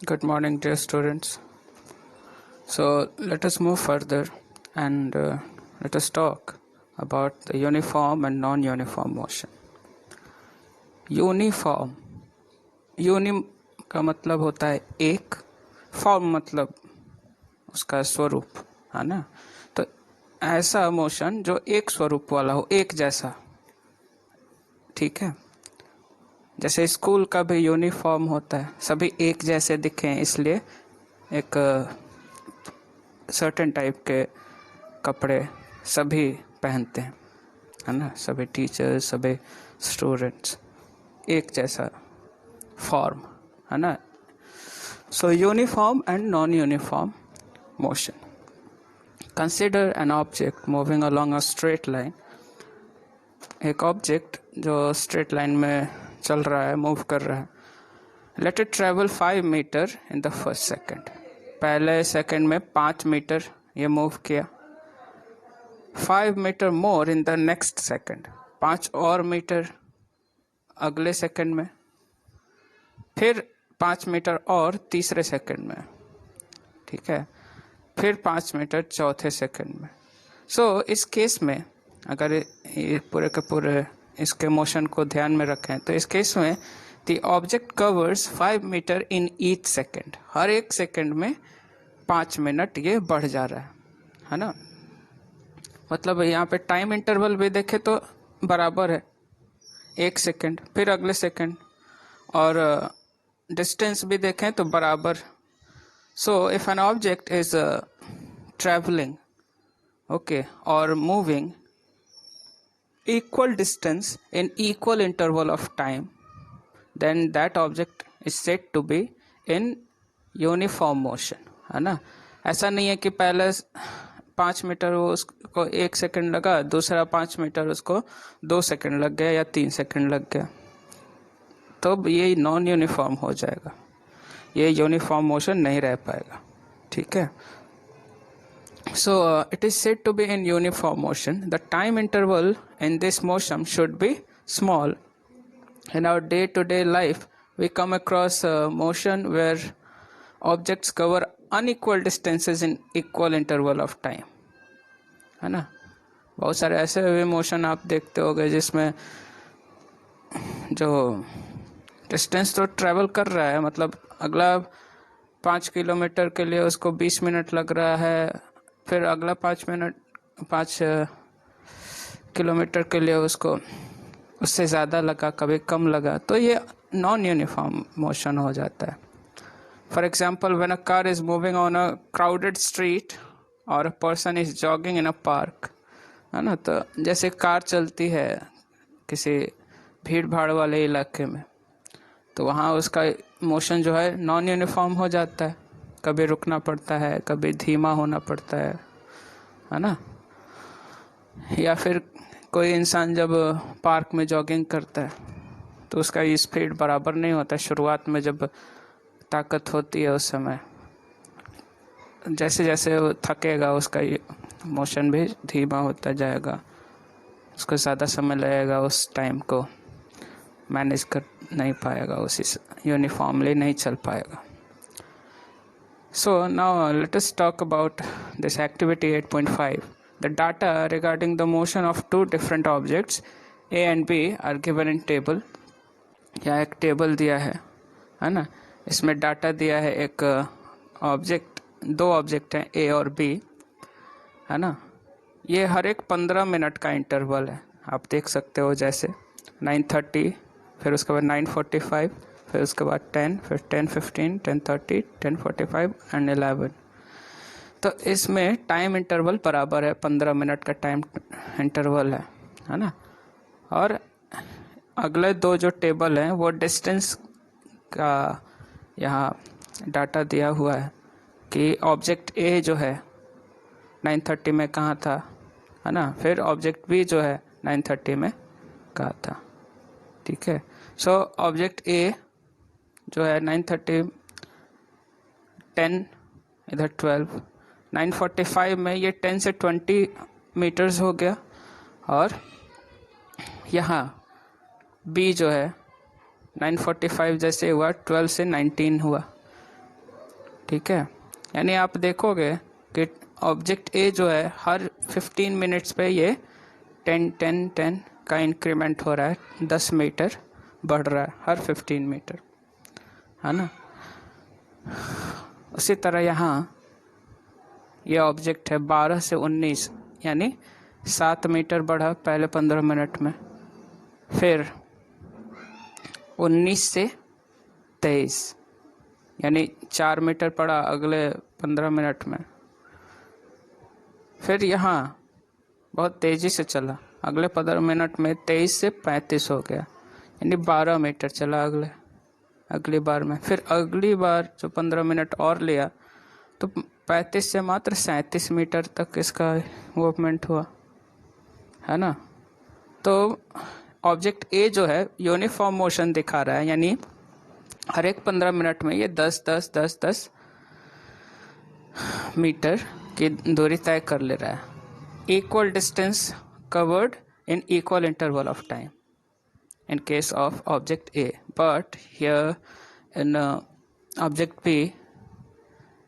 Good morning, dear students. So, let us move further and let us talk about the uniform and non-uniform motion. Uniform, uni का मतलब होता है एक, form मतलब उसका स्वरूप, है ना। तो ऐसा मोशन जो एक स्वरूप वाला हो, एक जैसा, ठीक है। जैसे स्कूल का भी यूनिफॉर्म होता है, सभी एक जैसे दिखें इसलिए एक सर्टेन टाइप के कपड़े सभी पहनते हैं, है ना। सभी टीचर्स, सभी स्टूडेंट्स एक जैसा फॉर्म, है ना। So uniform and non uniform motion. Consider an object moving along a straight line. एक ऑब्जेक्ट जो स्ट्रेट लाइन में चल रहा है, मूव कर रहा है. Let it travel 5 metre in the first second. पहले सेकेंड में 5 मीटर ये मूव किया. 5 metre more in the next second. 5 और मीटर अगले सेकेंड में. फिर 5 मीटर और तीसरे सेकेंड में, ठीक है. फिर 5 मीटर चौथे सेकेंड में. सो इस केस में अगर ये पूरे के पूरे इसके मोशन को ध्यान में रखें तो इस केस में the object covers 5 metre in each second. हर एक सेकेंड में 5 मिनट ये बढ़ जा रहा है ना. मतलब यहाँ पे टाइम इंटरवल भी देखें तो बराबर है, 1 सेकेंड, फिर अगले सेकेंड, और डिस्टेंस भी देखें तो बराबर. So if N object is travelling, okay, और moving equal distance in equal interval of time, then that object is said to be in uniform motion, है ना. ऐसा नहीं है कि पहले 5 मीटर उसको 1 सेकंड लगा, दूसरा 5 मीटर उसको 2 सेकंड लग गया या 3 सेकंड लग गया, तो ये नॉन यूनिफॉर्म हो जाएगा, ये यूनिफॉर्म मोशन नहीं रह पाएगा, ठीक है. So it is said to be in uniform motion. The time interval in this motion should be small. In our day-to-day life, we come across motion where objects cover unequal distances in equal interval of time, है ना. बहुत सारे ऐसे भी motion आप देखते होंगे जिसमें जो डिस्टेंस तो ट्रैवल कर रहा है, मतलब अगला 5 किलोमीटर के लिए उसको 20 मिनट लग रहा है, फिर अगला 5 किलोमीटर के लिए उसको उससे ज़्यादा लगा, कभी कम लगा, तो ये नॉन यूनिफॉर्म मोशन हो जाता है. For example, when a car is moving on a crowded street और a person is jogging in a park, है ना. तो जैसे कार चलती है किसी भीड़ भाड़ वाले इलाके में, तो वहाँ उसका मोशन जो है नॉन यूनिफॉर्म हो जाता है. कभी रुकना पड़ता है, कभी धीमा होना पड़ता है ना. या फिर कोई इंसान जब पार्क में जॉगिंग करता है तो उसका स्पीड बराबर नहीं होता. शुरुआत में जब ताकत होती है उस समय, जैसे जैसे वो थकेगा उसका मोशन भी धीमा होता जाएगा, उसको ज़्यादा समय लगेगा, उस टाइम को मैनेज कर नहीं पाएगा, उसी यूनिफॉर्मली नहीं चल पाएगा. So now let us talk about this activity 8.5. The data regarding the motion of two different objects A and B are given in table. यहाँ एक टेबल दिया है ना. इसमें डाटा दिया है, एक ऑब्जेक्ट, 2 ऑब्जेक्ट हैं A और B, है ना. ये हर एक 15 मिनट का इंटरवल है, आप देख सकते हो. जैसे 9:30, फिर उसके बाद 9:45, फिर उसके बाद 10, फिर 10:15, 10:30, 10:45 एंड 11. तो इसमें टाइम इंटरवल बराबर है, 15 मिनट का टाइम इंटरवल है ना. और अगले 2 जो टेबल हैं वो डिस्टेंस का यहाँ डाटा दिया हुआ है कि ऑब्जेक्ट ए जो है 9:30 में कहाँ था, है ना. फिर ऑब्जेक्ट बी जो है 9:30 में कहाँ था, ठीक है. सो ऑब्जेक्ट ए जो है 9:30, 10, इधर 12, 9:45 में ये 10 से 20 मीटर्स हो गया. और यहाँ बी जो है 9:45 जैसे हुआ 12 से 19 हुआ, ठीक है, यानी आप देखोगे कि ऑब्जेक्ट ए जो है हर 15 मिनट्स पे ये 10 का इंक्रीमेंट हो रहा है, 10 मीटर बढ़ रहा है हर 15 मीटर, है ना। उसी तरह यहाँ ये ऑब्जेक्ट है 12 से 19, यानी 7 मीटर बढ़ा पहले 15 मिनट में, फिर 19 से 23 यानी 4 मीटर पड़ा अगले 15 मिनट में, फिर यहाँ बहुत तेज़ी से चला, अगले 15 मिनट में 23 से 35 हो गया, यानी 12 मीटर चला अगली बार में। फिर अगली बार जो 15 मिनट और लिया तो 35 से मात्र 37 मीटर तक इसका मूवमेंट हुआ, है ना। तो ऑब्जेक्ट ए जो है यूनिफॉर्म मोशन दिखा रहा है, यानी हर एक 15 मिनट में ये 10 मीटर की दूरी तय कर ले रहा है। Equal distance covered in equal interval of time in case of object A, but here in object B,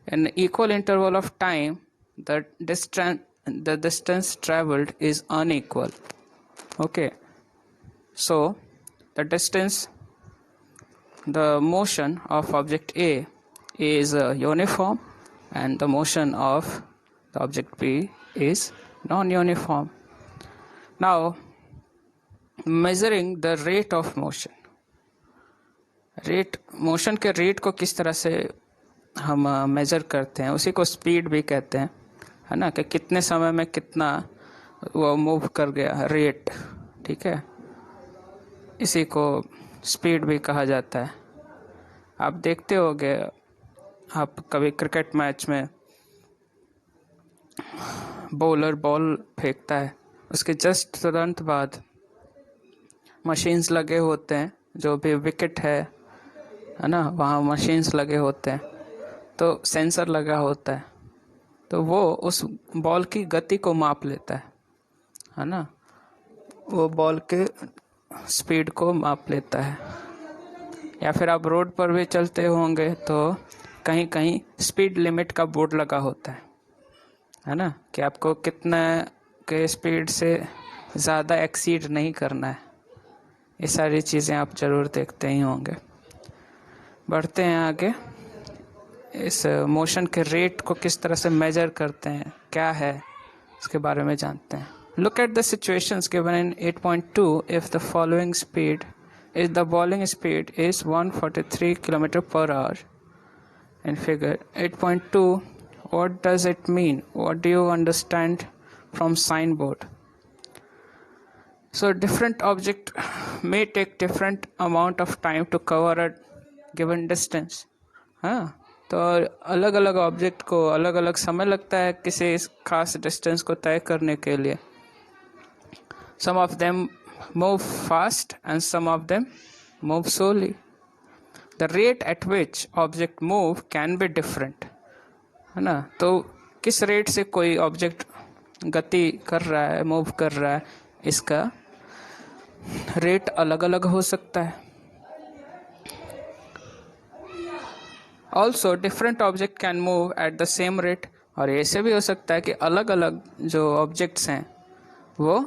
in equal interval of time the distance traveled is unequal. Okay, so the motion of object A is uniform and the motion of the object B is non-uniform. Now, measuring the rate of motion. Motion के rate को किस तरह से हम measure करते हैं, उसी को स्पीड भी कहते हैं, है ना, कि कितने समय में कितना वो मूव कर गया, रेट, ठीक है, इसी को स्पीड भी कहा जाता है। आप देखते होंगे, आप कभी क्रिकेट मैच में बॉलर बॉल फेंकता है, उसके जस्ट तुरंत बाद मशीन्स लगे होते हैं, जो भी विकेट है ना, वहाँ मशीन्स लगे होते हैं, तो सेंसर लगा होता है, तो वो उस बॉल की गति को माप लेता है ना, वो बॉल के स्पीड को माप लेता है। या फिर आप रोड पर भी चलते होंगे तो कहीं कहीं स्पीड लिमिट का बोर्ड लगा होता है ना, कि आपको कितना के स्पीड से ज़्यादा एक्सीड नहीं करना है। ये सारी चीज़ें आप ज़रूर देखते ही होंगे। बढ़ते हैं आगे, इस मोशन के रेट को किस तरह से मेजर करते हैं, क्या है, इसके बारे में जानते हैं। Look at the situations given in 8.2 if the following speed is the bowling speed is 143 km per hour. In figure 8.2, what does it mean? What do you understand from signboard? So different object may take different amount of time to cover a given distance. हाँ, तो अलग अलग object को अलग अलग समय लगता है किसी खास डिस्टेंस को तय करने के लिए। Some of them move fast and some of them move slowly. The rate at which object move can be different, है ना। तो किस रेट से कोई ऑब्जेक्ट गति कर रहा है, मूव कर रहा है, इसका रेट अलग अलग हो सकता है। Also different object can move at the same rate, और ऐसे भी हो सकता है कि अलग अलग जो ऑब्जेक्ट्स हैं वो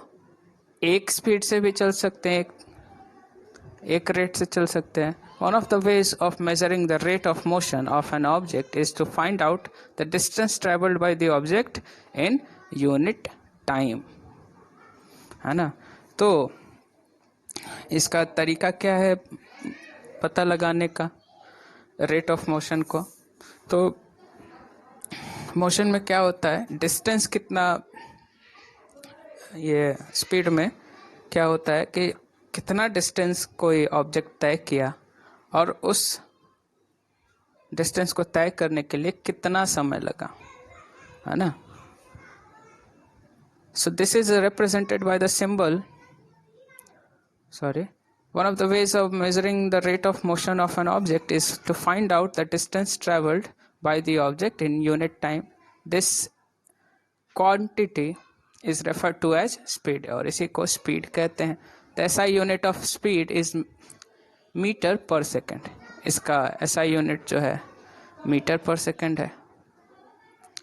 एक स्पीड से भी चल सकते हैं, एक रेट से चल सकते हैं। One of the ways of measuring the rate of motion of an object is to find out the distance traveled by the object in unit time, है ना। तो इसका तरीका क्या है पता लगाने का रेट ऑफ मोशन को? तो मोशन में क्या होता है, डिस्टेंस कितना, ये स्पीड में क्या होता है कि कितना डिस्टेंस कोई ऑब्जेक्ट तय किया और उस डिस्टेंस को तय करने के लिए कितना समय लगा, है ना। So this is represented by the symbol, one of the ways of measuring the rate of motion of an object is to find out the distance traveled by the object in unit time. This quantity is referred to as speed, और इसी को speed कहते हैं। The SI unit of speed is metre per second. इसका SI unit जो है metre पर second है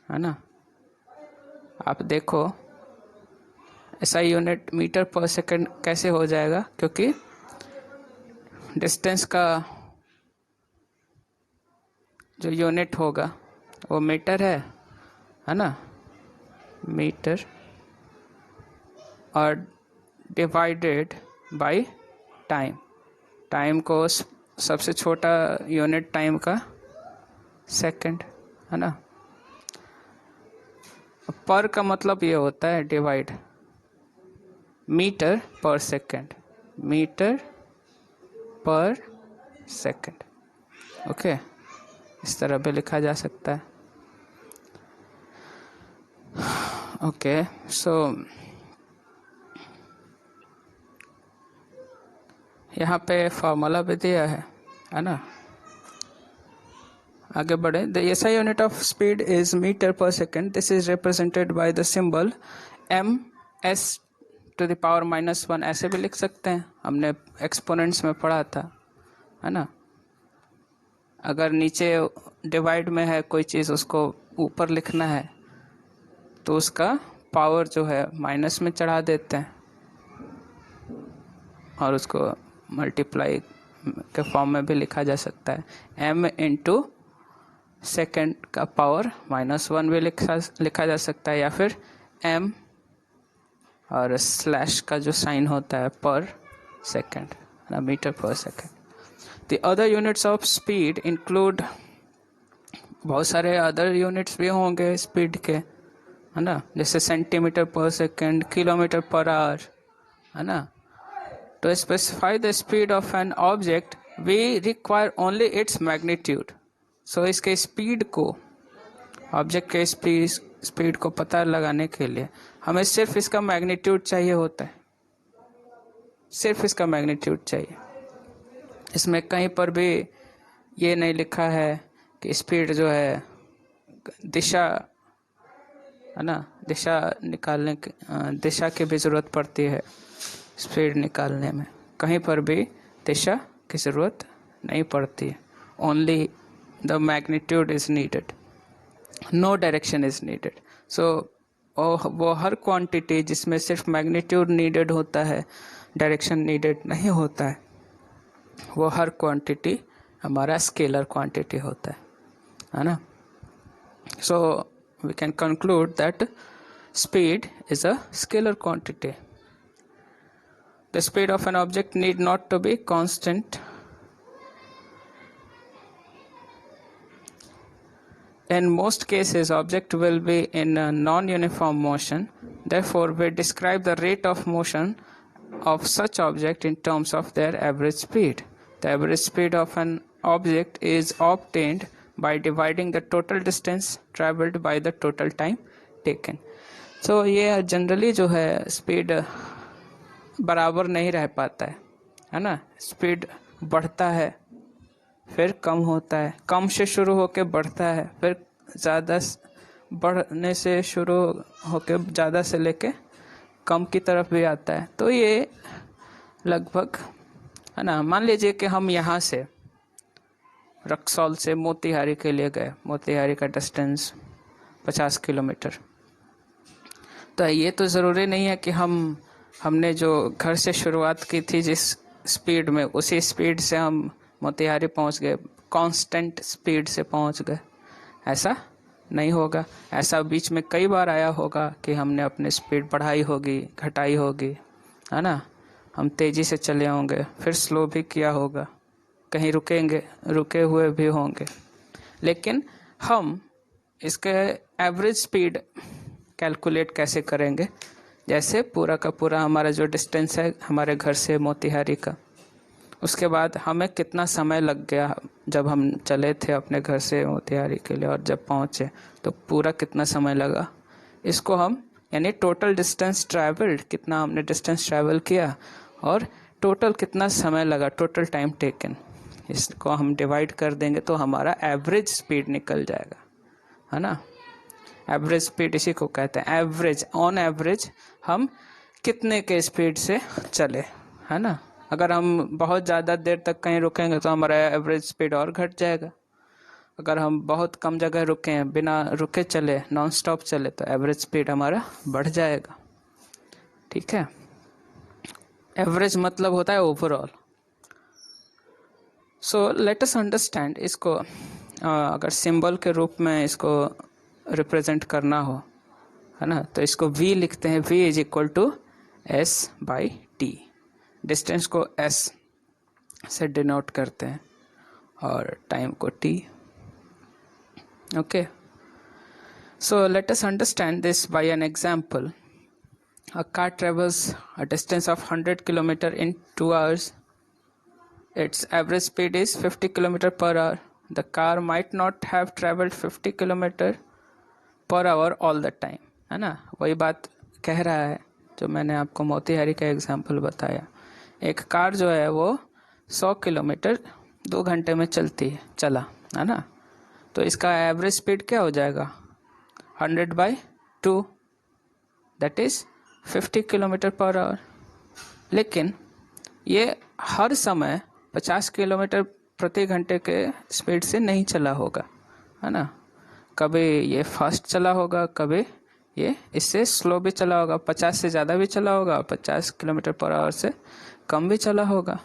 ना। आप देखो ऐसा यूनिट मीटर पर सेकंड कैसे हो जाएगा, क्योंकि डिस्टेंस का जो यूनिट होगा वो मीटर है ना। मीटर और डिवाइडेड बाय टाइम, टाइम को सबसे छोटा यूनिट टाइम का सेकंड है ना। पर का मतलब ये होता है डिवाइड, मीटर पर सेकंड, मीटर पर सेकंड। ओके, इस तरह भी लिखा जा सकता है। ओके, सो यहाँ पे फॉर्मूला भी दिया है ना। आगे बढ़े। The SI unit of speed is metre per second. This is represented by the symbol ms to the power -1। ऐसे भी लिख सकते हैं, हमने एक्सपोनेंट्स में पढ़ा था है ना। अगर नीचे डिवाइड में है कोई चीज़, उसको ऊपर लिखना है तो उसका पावर जो है माइनस में चढ़ा देते हैं और उसको मल्टीप्लाई के फॉर्म में भी लिखा जा सकता है। m इंटू सेकेंड का पावर -1 भी लिखा जा सकता है, या फिर m और स्लैश का जो साइन होता है पर सेकेंड ना, metre per second. The other units of speed include, बहुत सारे अदर यूनिट्स भी होंगे स्पीड के है ना, जैसे सेंटीमीटर पर सेकेंड, किलोमीटर पर आवर है ना। To specify the speed of an object, we require only its magnitude. So इसके स्पीड को, ऑब्जेक्ट के स्पीड को पता लगाने के लिए हमें सिर्फ इसका मैग्नीट्यूड चाहिए होता है, सिर्फ इसका मैग्नीट्यूड चाहिए। इसमें कहीं पर भी ये नहीं लिखा है कि स्पीड जो है दिशा है ना, दिशा निकालने की दिशा की भी ज़रूरत पड़ती है स्पीड निकालने में। कहीं पर भी दिशा की ज़रूरत नहीं पड़ती है, only the magnitude is needed, no direction is needed. So वो हर क्वांटिटी जिसमें सिर्फ मैग्नीट्यूड नीडेड होता है, डायरेक्शन नीडेड नहीं होता है, वो हर क्वांटिटी हमारा स्केलर क्वांटिटी होता है ना। So we can conclude that speed is a scalar quantity. The speed of an object need not to be constant. In most cases, object will be in a non-uniform motion. Therefore, we describe the rate of motion of such object in terms of their average speed. The average speed of an object is obtained by dividing the total distance traveled by the total time taken. So, ये generally जो है speed बराबर नहीं रह पाता है ना। Speed बढ़ता है फिर कम होता है, कम से शुरू होकर बढ़ता है, फिर ज़्यादा बढ़ने से शुरू होकर ज़्यादा से लेके कम की तरफ भी आता है। तो ये लगभग है ना, मान लीजिए कि हम यहाँ से रक्सौल से मोतिहारी के लिए गए, मोतिहारी का डिस्टेंस 50 किलोमीटर। तो ये तो ज़रूरी नहीं है कि हमने जो घर से शुरुआत की थी जिस स्पीड में, उसी स्पीड से हम मोतिहारी पहुंच गए, कांस्टेंट स्पीड से पहुंच गए, ऐसा नहीं होगा। ऐसा बीच में कई बार आया होगा कि हमने अपनी स्पीड बढ़ाई होगी, घटाई होगी है ना। हम तेज़ी से चले होंगे, फिर स्लो भी किया होगा, कहीं रुके हुए भी होंगे। लेकिन हम इसके एवरेज स्पीड कैलकुलेट कैसे करेंगे, जैसे पूरा का पूरा हमारा जो डिस्टेंस है हमारे घर से मोतिहारी का, उसके बाद हमें कितना समय लग गया जब हम चले थे अपने घर से मोतिहारी के लिए, और जब पहुँचे तो पूरा कितना समय लगा, इसको हम यानी टोटल डिस्टेंस ट्रैवल्ड, कितना हमने डिस्टेंस ट्रैवल किया और टोटल कितना समय लगा, टोटल टाइम टेकन, इसको हम डिवाइड कर देंगे तो हमारा एवरेज स्पीड निकल जाएगा है ना। एवरेज स्पीड इसी को कहते हैं, एवरेज, ऑन एवरेज हम कितने के स्पीड से चले है ना। अगर हम बहुत ज़्यादा देर तक कहीं रुकेंगे तो हमारा एवरेज स्पीड और घट जाएगा, अगर हम बहुत कम जगह रुके हैं, बिना रुके चले, नॉन स्टॉप चले, तो एवरेज स्पीड हमारा बढ़ जाएगा। ठीक है, एवरेज मतलब होता है ओवरऑल। सो लेट अस अंडरस्टैंड इसको, अगर सिंबल के रूप में इसको रिप्रेजेंट करना हो, है ना, तो इसको v लिखते हैं, v is equal to s by t. Distance को s से डिनोट करते हैं और टाइम को t। Okay, so let us understand this by an example. A car travels a distance of 100 km in 2 hours. Its average speed is 50 km per hour. The car might not have traveled 50 km per hour all the time, है ना। वही बात कह रहा है जो मैंने आपको मोतीहारी का एग्जाम्पल बताया। एक कार जो है वो 100 किलोमीटर 2 घंटे में चला, है ना। तो इसका एवरेज स्पीड क्या हो जाएगा, 100/2, that is 50 kilometre per hour. लेकिन ये हर समय 50 किलोमीटर प्रति घंटे के स्पीड से नहीं चला होगा, है ना। कभी ये फास्ट चला होगा, कभी ये इससे स्लो भी चला होगा, 50 से ज़्यादा भी चला होगा, 50 किलोमीटर पर आवर से कम भी चला होगा।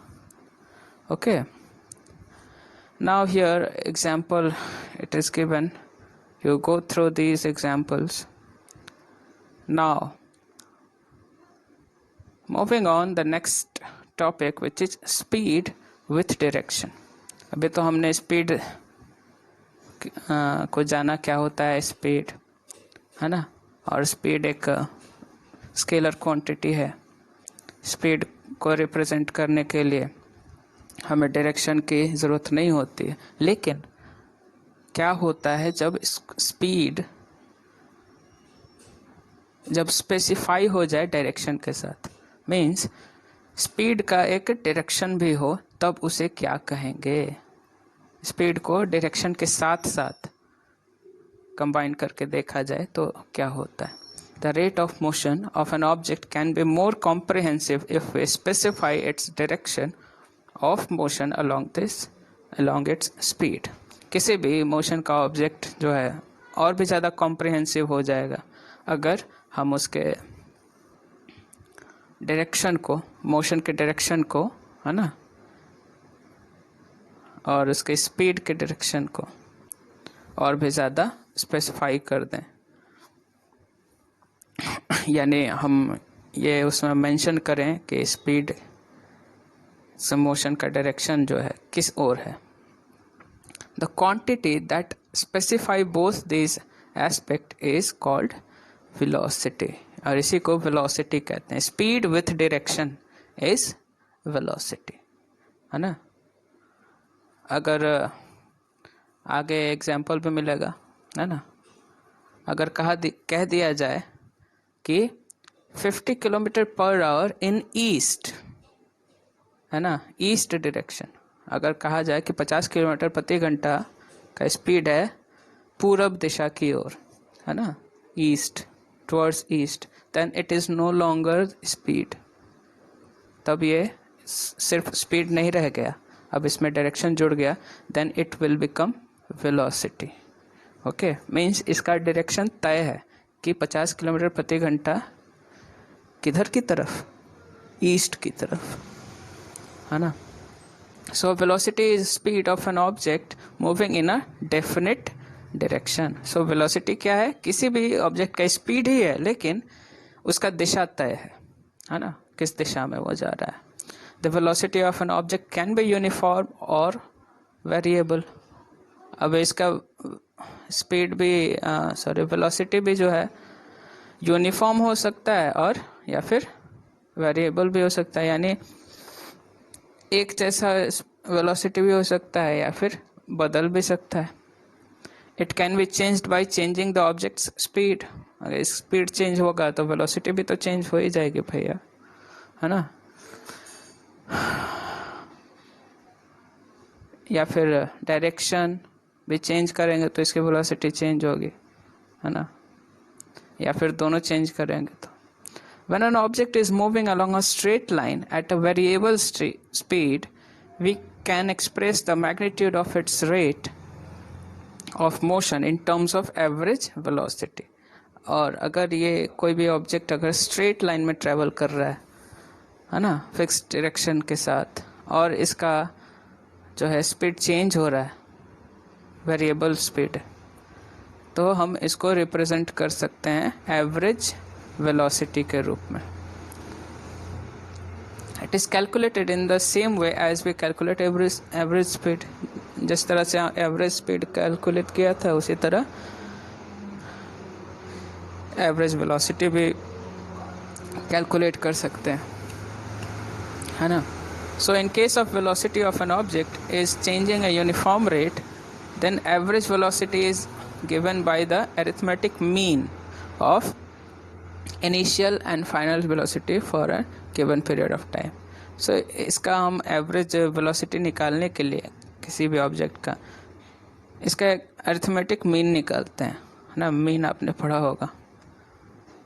Okay, now here example it is given, you go through these examples. Now moving on the next topic which is speed with direction। अभी तो हमने स्पीड को जाना, क्या होता है स्पीड, है ना। और स्पीड एक स्केलर क्वांटिटी है। स्पीड को रिप्रेजेंट करने के लिए हमें डायरेक्शन की ज़रूरत नहीं होती है। लेकिन क्या होता है जब स्पीड स्पेसिफाई हो जाए डायरेक्शन के साथ, मीन्स स्पीड का एक डायरेक्शन भी हो, तब उसे क्या कहेंगे। स्पीड को डायरेक्शन के साथ साथ कंबाइन करके देखा जाए तो क्या होता है। The rate of motion of an object can be more comprehensive if we specify its direction of motion along its speed. किसी भी मोशन का ऑब्जेक्ट जो है और भी ज़्यादा कॉम्प्रिहेंसिव हो जाएगा अगर हम उसके डायरेक्शन को, मोशन के डायरेक्शन को, है ना, और उसके स्पीड के डायरेक्शन को और भी ज़्यादा स्पेसिफाई कर दें। यानी हम ये उसमें मेंशन करें कि स्पीड से मोशन का डायरेक्शन जो है किस ओर है। The quantity that specify both this aspect is called velocity, और इसी को वेलोसिटी कहते हैं। Speed with direction is velocity, है ना। अगर आगे एग्जाम्पल भी मिलेगा, है ना। अगर कह दिया जाए कि 50 किलोमीटर पर आवर इन ईस्ट, है ना, ईस्ट डायरेक्शन। अगर कहा जाए कि 50 किलोमीटर प्रति घंटा का स्पीड है पूरब दिशा की ओर, है ना, east, towards east, then it is no longer speed. तब ये सिर्फ स्पीड नहीं रह गया, अब इसमें डायरेक्शन जुड़ गया, then it will become velocity. Okay, means इसका डायरेक्शन तय है कि 50 किलोमीटर प्रति घंटा किधर की तरफ, ईस्ट की तरफ, है ना। So velocity is speed of an object moving in a definite direction. So velocity क्या है, किसी भी ऑब्जेक्ट का स्पीड ही है लेकिन उसका दिशा तय है ना, किस दिशा में वो जा रहा है। The velocity of an object can be uniform और वेरिएबल। अब इसका स्पीड भी वेलोसिटी भी जो है यूनिफॉर्म हो सकता है और या फिर वेरिएबल भी हो सकता है, यानी एक जैसा वेलोसिटी भी हो सकता है या फिर बदल भी सकता है। It can be changed by changing the objects speed. अगर स्पीड चेंज होगा तो वेलोसिटी भी तो चेंज हो ही जाएगी भैया, है ना। या फिर डायरेक्शन भी चेंज करेंगे तो इसकी वेलोसिटी चेंज होगी, है ना, या फिर दोनों चेंज करेंगे तो। When an object is moving along a straight line at a variable speed, we can express the magnitude of its rate of motion in terms of average velocity. और अगर ये कोई भी ऑब्जेक्ट अगर स्ट्रेट लाइन में travel कर रहा है ना, फिक्स डायरेक्शन के साथ, और इसका जो है स्पीड चेंज हो रहा है, वेरिएबल स्पीड, तो हम इसको रिप्रेजेंट कर सकते हैं एवरेज वेलोसिटी के रूप में। It is calculated in the same way as we calculate average speed. जिस तरह से एवरेज स्पीड कैलकुलेट किया था उसी तरह एवरेज वेलोसिटी भी कैलकुलेट कर सकते हैं, है ना। So in case of velocity of an object is changing a uniform rate, then average velocity is given by the arithmetic mean of initial and final velocity for a given period of time. So इसका हम average velocity निकालने के लिए किसी भी object का इसका arithmetic mean निकालते हैं, है ना। mean आपने पढ़ा होगा।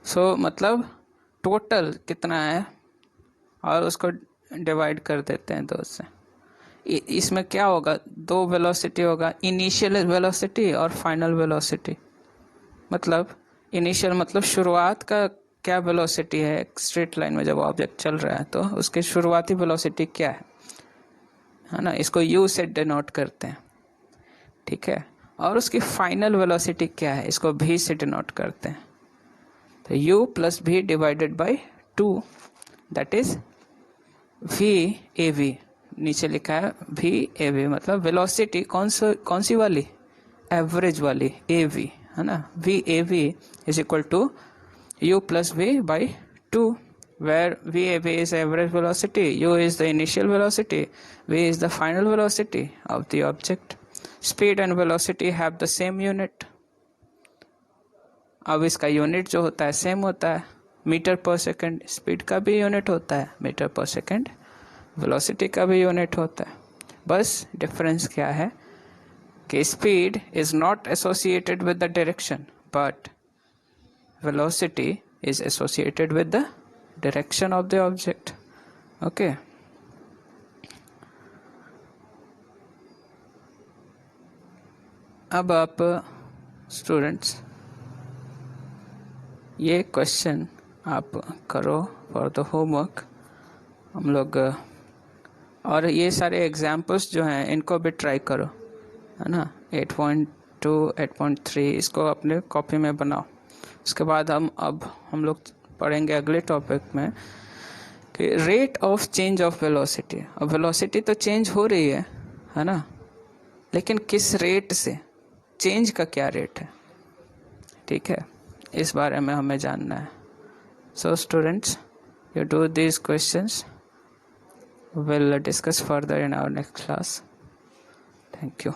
So मतलब टोटल कितना है और उसको डिवाइड कर देते हैं 2 से। इसमें क्या होगा, 2 वेलोसिटी होगा, इनिशियल वेलोसिटी और फाइनल वेलोसिटी। मतलब इनिशियल मतलब शुरुआत का क्या वेलोसिटी है स्ट्रेट लाइन में जब ऑब्जेक्ट चल रहा है, तो उसकी शुरुआती वेलोसिटी क्या है ना, इसको u से डिनोट करते हैं, ठीक है। और उसकी फाइनल वेलोसिटी क्या है, इसको v से डिनोट करते हैं। तो u plus v divided by 2, that is v av। नीचे लिखा है v av, मतलब वेलोसिटी कौन सी वाली, एवरेज वाली av, है ना। v av is equal to u plus v by 2, where v av is average velocity, u is the initial velocity, v is the final velocity of the object. Speed and velocity have the same unit. अब इसका unit जो होता है same होता है, metre per second. Speed का भी unit होता है मीटर पर सेकेंड, वेलोसिटी का भी यूनिट होता है। बस डिफरेंस क्या है कि speed is not associated with the direction, but velocity is associated with the direction of the object. Okay, अब आप स्टूडेंट्स ये क्वेश्चन आप करो फॉर द होमवर्क। हम लोग और ये सारे एग्जाम्पल्स जो हैं इनको भी ट्राई करो, है ना। 8.2 8.3 इसको अपने कॉपी में बनाओ। उसके बाद हम लोग पढ़ेंगे अगले टॉपिक में कि rate of change of velocity. अब वेलोसिटी तो चेंज हो रही है ना, लेकिन किस रेट से, चेंज का क्या रेट है, ठीक है, इस बारे में हमें जानना है। So students, you do these questions. We'll discuss further in our next class. Thank you.